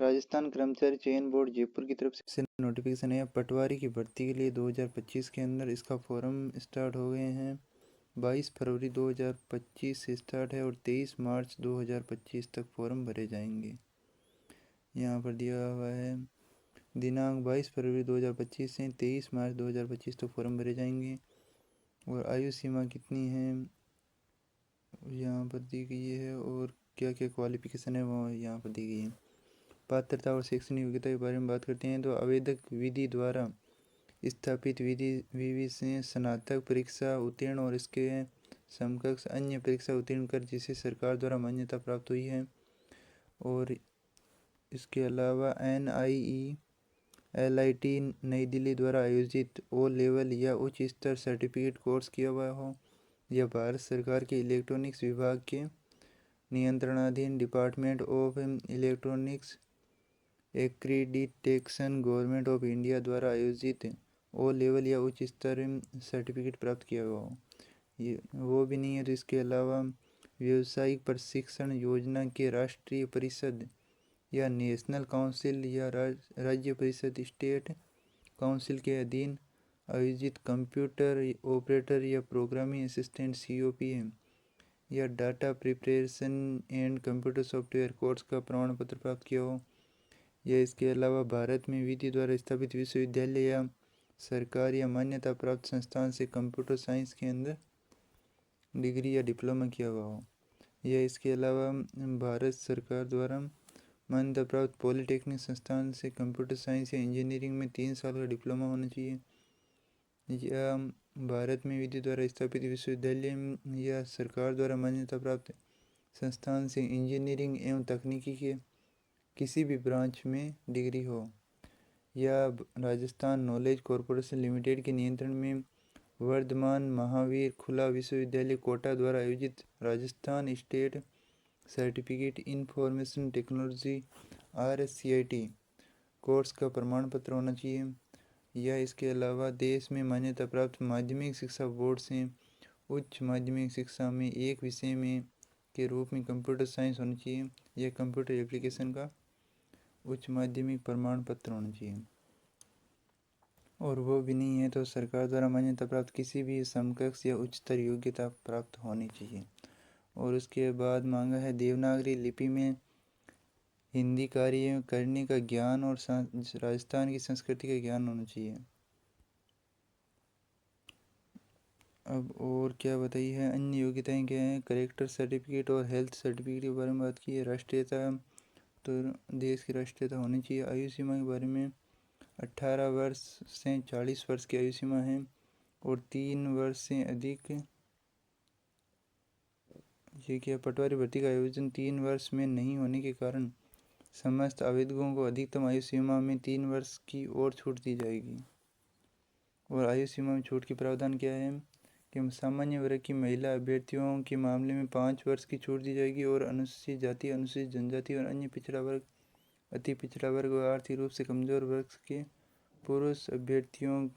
राजस्थान कर्मचारी चयन बोर्ड जयपुर की तरफ से नोटिफिकेशन है। पटवारी की भर्ती के लिए 2025 के अंदर इसका फॉर्म स्टार्ट हो गए हैं। 22 फरवरी 2025 से स्टार्ट है और 23 मार्च 2025 तक फॉर्म भरे जाएंगे। यहाँ पर दिया हुआ है दिनांक 22 फरवरी 2025 से 23 मार्च 2025 तक फॉर्म भरे जाएंगे। और आयु सीमा कितनी है यहाँ पर दी गई है और क्या क्या क्वालिफिकेशन है वो यहाँ पर दी गई है। पात्रता और शैक्षणिक योग्यता के बारे में बात करते हैं तो आवेदक विधि द्वारा स्थापित विधि से स्नातक परीक्षा उत्तीर्ण और इसके समकक्ष अन्य परीक्षा उत्तीर्ण कर जिसे सरकार द्वारा मान्यता प्राप्त हुई है। और इसके अलावा NIELIT नई दिल्ली द्वारा आयोजित ओ लेवल या उच्च स्तर सर्टिफिकेट कोर्स किया हुआ हो या भारत सरकार के इलेक्ट्रॉनिक्स विभाग के नियंत्रणाधीन department of electronics accreditation government of India द्वारा आयोजित ओ लेवल या उच्च स्तर सर्टिफिकेट प्राप्त किया हुआ हो, ये वो भी नहीं है। तो इसके अलावा व्यावसायिक प्रशिक्षण योजना के राष्ट्रीय परिषद या नेशनल काउंसिल या राज्य परिषद स्टेट काउंसिल के अधीन आयोजित कंप्यूटर ऑपरेटर या प्रोग्रामिंग असिस्टेंट COPM या data preparation and computer software course का प्रमाण पत्र प्राप्त किया हो या इसके अलावा भारत में विधि द्वारा स्थापित विश्वविद्यालय या सरकार या मान्यता प्राप्त संस्थान से कंप्यूटर साइंस के अंदर डिग्री या डिप्लोमा किया हुआ हो या इसके अलावा भारत सरकार द्वारा मान्यता प्राप्त पॉलिटेक्निक संस्थान से कंप्यूटर साइंस या इंजीनियरिंग में 3 साल का डिप्लोमा होना चाहिए या भारत में विधि द्वारा स्थापित विश्वविद्यालय या सरकार द्वारा मान्यता प्राप्त संस्थान से इंजीनियरिंग एवं तकनीकी के किसी भी ब्रांच में डिग्री हो या राजस्थान नॉलेज कॉरपोरेशन लिमिटेड के नियंत्रण में वर्धमान महावीर खुला विश्वविद्यालय कोटा द्वारा आयोजित Rajasthan state certificate information technology RSCIT course का प्रमाण पत्र होना चाहिए या इसके अलावा देश में मान्यता प्राप्त माध्यमिक शिक्षा बोर्ड से उच्च माध्यमिक शिक्षा में एक विषय में के रूप में कंप्यूटर साइंस होना चाहिए या कंप्यूटर एप्लीकेशन का उच्च माध्यमिक प्रमाण पत्र होना चाहिए। और वो भी नहीं है तो सरकार द्वारा मान्यता प्राप्त किसी भी समकक्ष या उच्चतर योग्यता प्राप्त होनी चाहिए। और उसके बाद मांगा है देवनागरी लिपि में हिंदी कार्य करने का ज्ञान और राजस्थान की संस्कृति का ज्ञान होना चाहिए। अब और क्या बताइए है अन्य योग्यताएं क्या हैं। करेक्टर सर्टिफिकेट और हेल्थ सर्टिफिकेट के बारे में बात की है। राष्ट्रीयता तो देश की राष्ट्रीयता होनी चाहिए। आयु सीमा के बारे में 18 वर्ष से 40 वर्ष की आयु सीमा है और 3 वर्ष से अधिक ये क्या पटवारी भर्ती का आयोजन 3 वर्ष में नहीं होने के कारण समस्त आवेदकों को अधिकतम आयु सीमा में 3 वर्ष की और छूट दी जाएगी। और आयु सीमा में छूट की प्रावधान क्या है कि सामान्य वर्ग की महिला अभ्यर्थियों के मामले में 5 वर्ष की छूट दी जाएगी और अनुसूचित जाति अनुसूचित जनजाति और अन्य पिछड़ा वर्ग अति पिछड़ा वर्ग और आर्थिक रूप से कमजोर वर्ग के पुरुष अभ्यर्थियों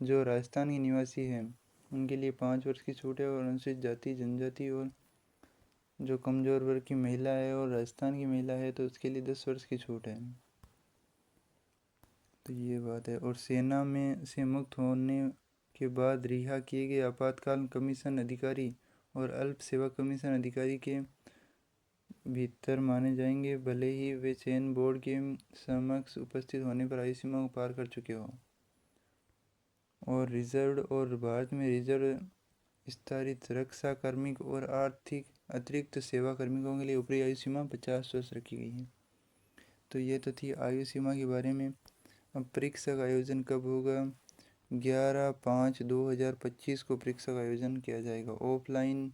जो राजस्थान के निवासी हैं उनके लिए 5 वर्ष की छूट है। और अनुसूचित जाति जनजाति और जो कमज़ोर वर्ग की महिला है और राजस्थान की महिला है तो उसके लिए 10 वर्ष की छूट है। तो ये बात है। और सेना में से मुक्त होने के बाद रिहा किए गए आपातकाल कमीशन अधिकारी और अल्प सेवा कमीशन अधिकारी के भीतर माने जाएंगे भले ही वे चयन बोर्ड के समक्ष उपस्थित होने पर आयु सीमा को पार कर चुके हों। और रिजर्व और भारत में रिजर्व स्तरित रक्षा कार्मिक और आर्थिक अतिरिक्त सेवा कार्मिकों के लिए ऊपरी आयु सीमा 50 वर्ष रखी गई है। तो ये तो थी आयु सीमा के बारे में। अब परीक्षा का आयोजन कब होगा। 11/5/2025 को परीक्षा का आयोजन किया जाएगा। ऑफलाइन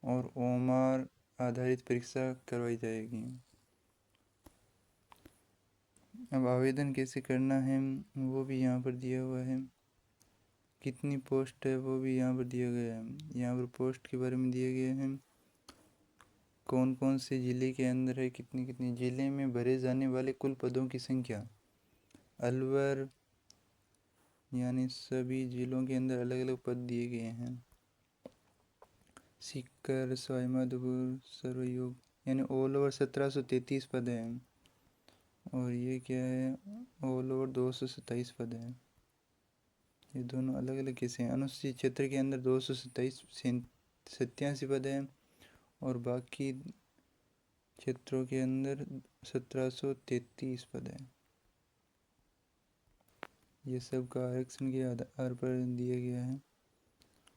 और OMR आधारित परीक्षा करवाई जाएगी। अब आवेदन कैसे करना है वो भी यहाँ पर दिया हुआ है। कितनी पोस्ट है वो भी यहाँ पर दिया गया है। यहाँ पर पोस्ट के बारे में दिए गए हैं कौन कौन से ज़िले के अंदर है कितनी कितनी ज़िले में भरे जाने वाले कुल पदों की संख्या। अलवर यानी सभी ज़िलों के अंदर अलग अलग पद दिए गए हैं। सीकर सवाई माधोपुर सर्वयोग यानी ऑल ओवर 1733 पद हैं। और ये क्या है, ऑल ओवर 227 पद हैं। ये दोनों अलग अलग कैसे हैं। अनुसूचित क्षेत्र के अंदर 227 पद हैं और बाकी क्षेत्रों के अंदर 1733 पद हैं। ये सब का आरक्षण के आधार पर दिया गया है।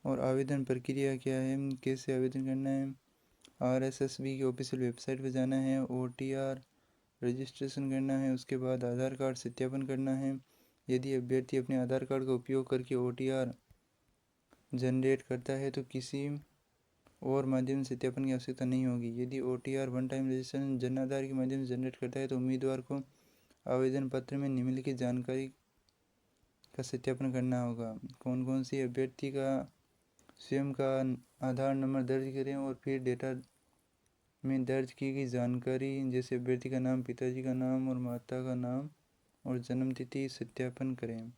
और आवेदन प्रक्रिया क्या है, कैसे आवेदन करना है। RSSB की ऑफिशियल वेबसाइट पर जाना है, OTR रजिस्ट्रेशन करना है, उसके बाद आधार कार्ड सत्यापन करना है। यदि अभ्यर्थी अपने आधार कार्ड का उपयोग करके OTR जनरेट करता है तो किसी और माध्यम से सत्यापन की आवश्यकता नहीं होगी। यदि OTR one time registration Jan Aadhaar के माध्यम से जनरेट करता है तो उम्मीदवार को आवेदन पत्र में निम्नलिखित जानकारी का सत्यापन करना होगा। कौन कौन सी अभ्यर्थी का स्वयं का आधार नंबर दर्ज करें और फिर डेटा में दर्ज की गई जानकारी जैसे अभ्यर्थी का नाम, पिताजी का नाम और माता का नाम और जन्म तिथि सत्यापन करें।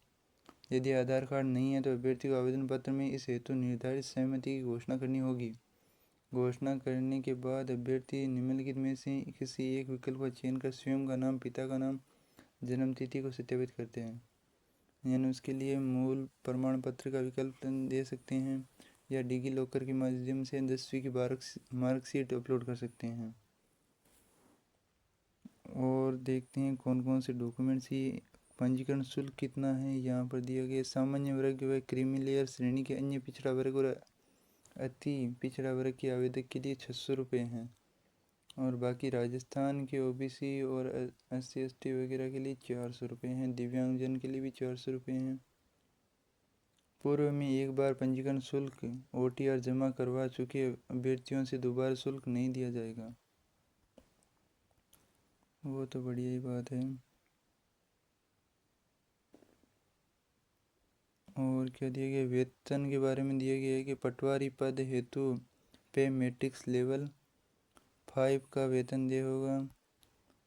यदि आधार कार्ड नहीं है तो अभ्यर्थी को आवेदन पत्र में इस हेतु निर्धारित सहमति की घोषणा करनी होगी। घोषणा करने के बाद अभ्यर्थी निम्नलिखित में से किसी एक विकल्प का चयन कर स्वयं का नाम, पिता का नाम, जन्म तिथि को सत्यापित करते हैं। यानी उसके लिए मूल प्रमाण पत्र का विकल्प दे सकते हैं या डिजी लॉकर के माध्यम से 10वीं की मार्कशीट अपलोड कर सकते हैं। और देखते हैं कौन कौन से डॉक्यूमेंट्स ही। पंजीकरण शुल्क कितना है यहाँ पर दिया गया। सामान्य वर्ग व क्रीमी लेयर श्रेणी के अन्य पिछड़ा वर्ग और अति पिछड़ा वर्ग के आवेदक के लिए 600 रुपये हैं और बाकी राजस्थान के OBC और SC ST वगैरह के लिए 400 रुपये हैं। दिव्यांगजन के लिए भी 400 रुपये हैं। पूर्व में एक बार पंजीकरण शुल्क OTR जमा करवा चुके अभ्यर्थियों से दोबारा शुल्क नहीं दिया जाएगा। वो तो बढ़िया ही बात है। और क्या दिया गया, वेतन के बारे में दिया गया है कि पटवारी पद हेतु पे मैट्रिक्स लेवल 5 का वेतन दिया होगा।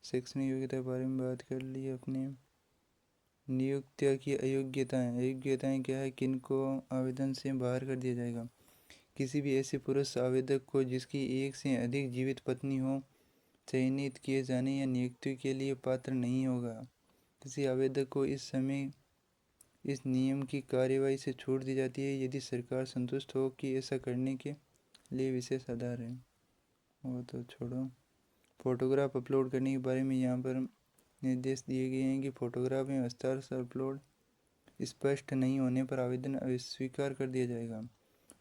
शैक्षणिक योग्यता के बारे में बात कर ली अपने। नियुक्तिया की अयोग्यताएं क्या है, किनको आवेदन से बाहर कर दिया जाएगा। किसी भी ऐसे पुरुष आवेदक को जिसकी एक से अधिक जीवित पत्नी हो चयनित किए जाने या नियुक्ति के लिए पात्र नहीं होगा। किसी आवेदक को इस समय इस नियम की कार्यवाही से छूट दी जाती है यदि सरकार संतुष्ट हो कि ऐसा करने के लिए विशेष आधार है। वो तो छोड़ो। फोटोग्राफ अपलोड करने के बारे में यहाँ पर निर्देश दिए गए हैं कि फोटोग्राफ में विस्तार से अपलोड स्पष्ट नहीं होने पर आवेदन अस्वीकार कर दिया जाएगा।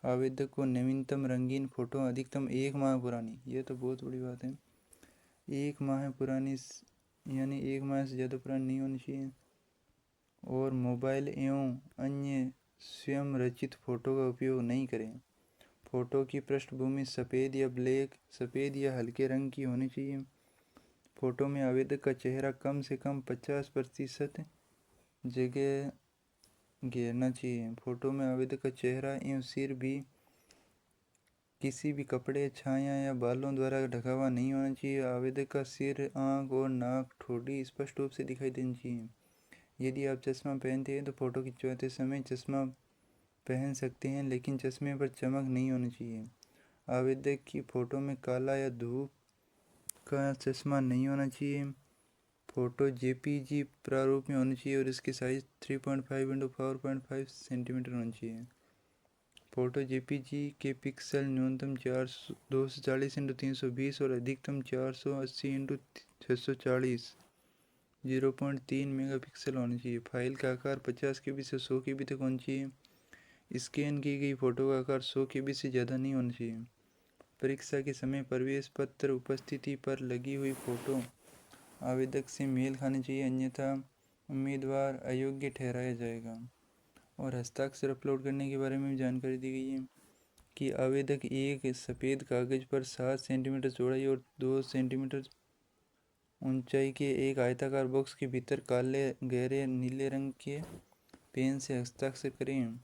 आवेदक को नवीनतम रंगीन फ़ोटो अधिकतम 1 माह पुरानी, ये तो बहुत बड़ी बात है, 1 माह पुरानी यानी 1 माह से ज़्यादा पुरानी नहीं होनी चाहिए। और मोबाइल एवं अन्य स्वयं रचित फ़ोटो का उपयोग नहीं करें। फ़ोटो की पृष्ठभूमि सफ़ेद या हल्के रंग की होनी चाहिए। फ़ोटो में आवेदक का चेहरा कम से कम 50% जगह घेरना चाहिए। फ़ोटो में आवेदक का चेहरा एवं सिर भी किसी भी कपड़े, छाया या बालों द्वारा ढका हुआ नहीं होना चाहिए। आवेदक का सिर, आँख और नाक, ठोड़ी स्पष्ट रूप से दिखाई देनी चाहिए। यदि आप चश्मा पहनते हैं तो फ़ोटो खिंचवाते समय चश्मा पहन सकते हैं लेकिन चश्मे पर चमक नहीं होनी चाहिए। आवेदक की फ़ोटो में काला या धूप का चश्मा नहीं होना चाहिए। फ़ोटो JPG प्रारूप में होनी चाहिए और इसकी साइज़ 3.5 × 4.5 सेंटीमीटर होनी चाहिए। फ़ोटो JPG के पिक्सल न्यूनतम 240 × 320 और अधिकतम 480 × 640 0.3 मेगापिक्सल होनी चाहिए। फाइल का आकार 50 KB से 100 KB तक होना चाहिए। स्कैन की गई फ़ोटो का आकार 100 KB से ज़्यादा नहीं होना चाहिए। परीक्षा के समय प्रवेश पत्र उपस्थिति पर लगी हुई फ़ोटो आवेदक से मेल खानी चाहिए, अन्यथा उम्मीदवार अयोग्य ठहराया जाएगा। और हस्ताक्षर अपलोड करने के बारे में भी जानकारी दी गई है कि आवेदक एक सफ़ेद कागज़ पर 7 सेंटीमीटर चौड़ाई और 2 सेंटीमीटर ऊंचाई के एक आयताकार बॉक्स के भीतर काले गहरे नीले रंग के पेन से हस्ताक्षर करें।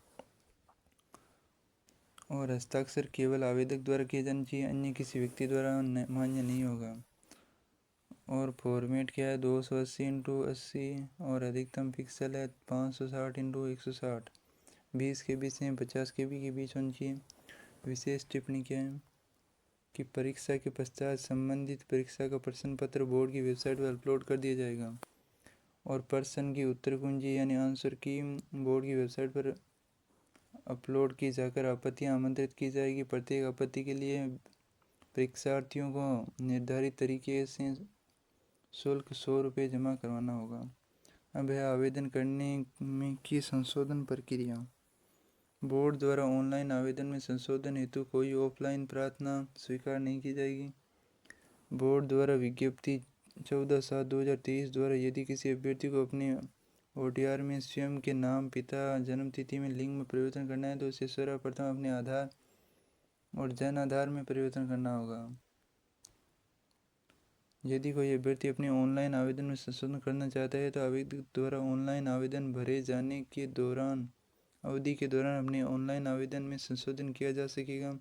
और हस्ताक्षर केवल आवेदक द्वारा किया जाना चाहिए, अन्य किसी व्यक्ति द्वारा मान्य नहीं होगा। और फॉर्मेट क्या है, 280 × 80 और अधिकतम पिक्सल है 560 × 160, 20 KB से 50 KB के बीच होनी चाहिए। विशेष टिप्पणी क्या है, कि परीक्षा के पश्चात संबंधित परीक्षा का प्रश्न पत्र बोर्ड की वेबसाइट पर अपलोड कर दिया जाएगा और प्रश्न की उत्तर कुंजी यानी आंसर की बोर्ड की वेबसाइट पर अपलोड की जाकर आपत्तियां आमंत्रित की जाएगी। प्रत्येक आपत्ति के लिए परीक्षार्थियों को निर्धारित तरीके से शुल्क 100 रुपये जमा करवाना होगा। अब है आवेदन करने में की संशोधन प्रक्रिया। बोर्ड द्वारा ऑनलाइन आवेदन में संशोधन हेतु कोई ऑफलाइन प्रार्थना स्वीकार नहीं की जाएगी। बोर्ड द्वारा विज्ञप्ति 14/7/2023 द्वारा यदि किसी अभ्यर्थी को अपने OTR में स्वयं के नाम, पिता, जन्मतिथि में लिंग में परिवर्तन करना है तो उसे सर्वप्रथम अपने आधार और जन आधार में परिवर्तन करना होगा। यदि कोई अभ्यर्थी अपने ऑनलाइन आवेदन में संशोधन करना चाहता है तो आवेदक द्वारा ऑनलाइन आवेदन भरे जाने के दौरान अवधि के दौरान अपने ऑनलाइन आवेदन में संशोधन किया जा सकेगा।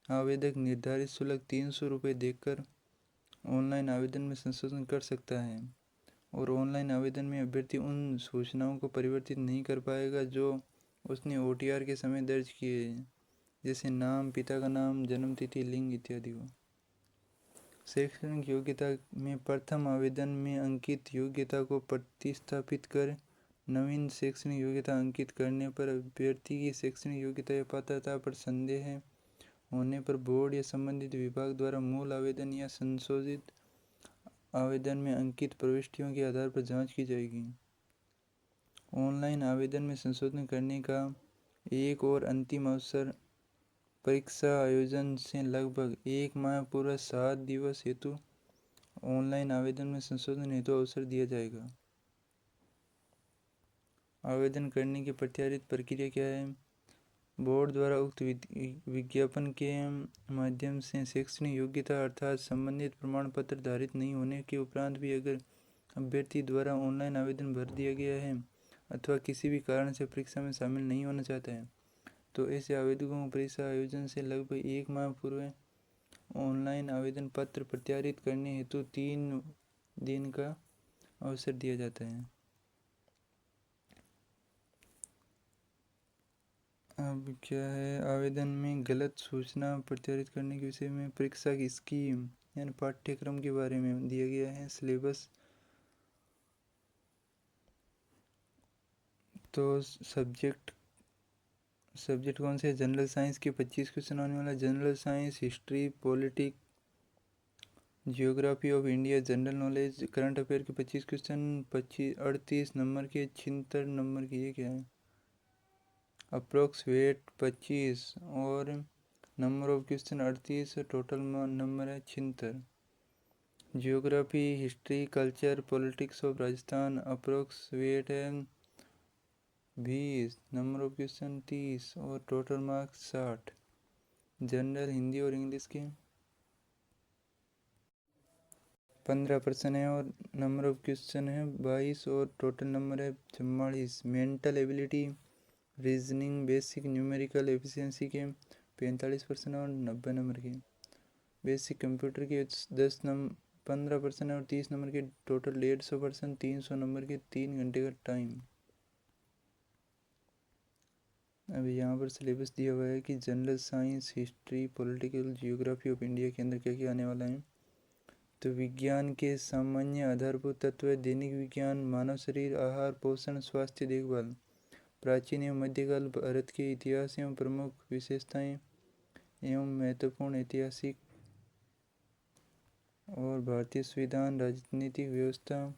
आवेदक निर्धारित शुल्क 300 रुपये देकर ऑनलाइन आवेदन में संशोधन कर सकता है और ऑनलाइन आवेदन में अभ्यर्थी उन सूचनाओं को परिवर्तित नहीं कर पाएगा जो उसने OTR के समय दर्ज किए हैं, जैसे नाम, पिता का नाम, जन्मतिथि, लिंग इत्यादि को। शैक्षणिक योग्यता में प्रथम आवेदन में अंकित योग्यता को प्रतिस्थापित कर नवीन शैक्षणिक योग्यता अंकित करने पर अभ्यर्थी की शैक्षणिक योग्यता या पात्रता पर संदेह होने पर बोर्ड या संबंधित विभाग द्वारा मूल आवेदन या संशोधित आवेदन में अंकित प्रविष्टियों के आधार पर जांच की जाएगी। ऑनलाइन आवेदन में संशोधन करने का एक और अंतिम अवसर परीक्षा आयोजन से लगभग 1 माह पूर्व 7 दिवस हेतु ऑनलाइन आवेदन में संशोधन हेतु अवसर दिया जाएगा। आवेदन करने की प्रत्याशित प्रक्रिया क्या है? बोर्ड द्वारा उक्त विज्ञापन के माध्यम से शैक्षणिक योग्यता अर्थात संबंधित प्रमाण पत्र धारित नहीं होने के उपरांत भी अगर अभ्यर्थी द्वारा ऑनलाइन आवेदन भर दिया गया है अथवा किसी भी कारण से परीक्षा में शामिल नहीं होना चाहता है तो ऐसे आवेदकों को परीक्षा आयोजन से लगभग 1 माह पूर्व ऑनलाइन आवेदन पत्र प्रत्यारित करने हेतु 3 दिन का अवसर दिया जाता है। अब क्या है, आवेदन में गलत सूचना प्रत्यारित करने के विषय में परीक्षा की स्कीम यानी पाठ्यक्रम के बारे में दिया गया है सिलेबस। तो सब्जेक्ट कौन से? जनरल साइंस के 25 क्वेश्चन आने वाला। General science, history, politic, geography of India, general knowledge, current affair के 25 क्वेश्चन 38 नंबर के, 76 नंबर की। ये क्या है? अप्रोक्स वेट 25 और number of question 38, total number है 76। Geography, history, culture, politics of Rajasthan, approx weight है 20, नंबर ऑफ क्वेश्चन 30 और टोटल मार्क्स 60। जनरल हिंदी और इंग्लिश के 15% है और नंबर ऑफ क्वेश्चन है 22 और टोटल नंबर है 44। Mental ability, reasoning, basic numerical efficiency के 45% और 90 नंबर के। बेसिक कंप्यूटर के 15% और 30 नंबर के, टोटल 150%, 300 नंबर के, 3 घंटे का टाइम। अभी यहाँ पर सिलेबस दिया हुआ है कि general science, history, political, geography of India के अंदर क्या क्या आने वाला है। तो विज्ञान के सामान्य आधारभूत तत्व, दैनिक विज्ञान, मानव शरीर, आहार, पोषण, स्वास्थ्य देखभाल, प्राचीन एवं मध्यकाल भारत के इतिहास एवं प्रमुख विशेषताएं एवं महत्वपूर्ण ऐतिहासिक और भारतीय संविधान, राजनीतिक व्यवस्था,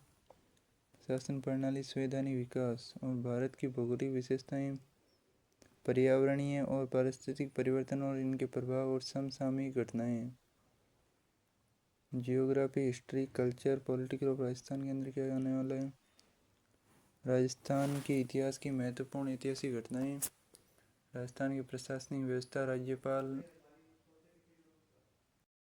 शासन प्रणाली, संवैधानिक विकास और भारत की भौगोलिक विशेषताएं, पर्यावरणीय और पारिस्थितिक परिवर्तन और इनके प्रभाव और समसामयिक घटनाएं। जियोग्राफी, हिस्ट्री, कल्चर, पॉलिटिकल और राजस्थान के अंदर क्या आने वाला है। राजस्थान के इतिहास की महत्वपूर्ण ऐतिहासिक घटनाएं, राजस्थान की प्रशासनिक व्यवस्था, राज्यपाल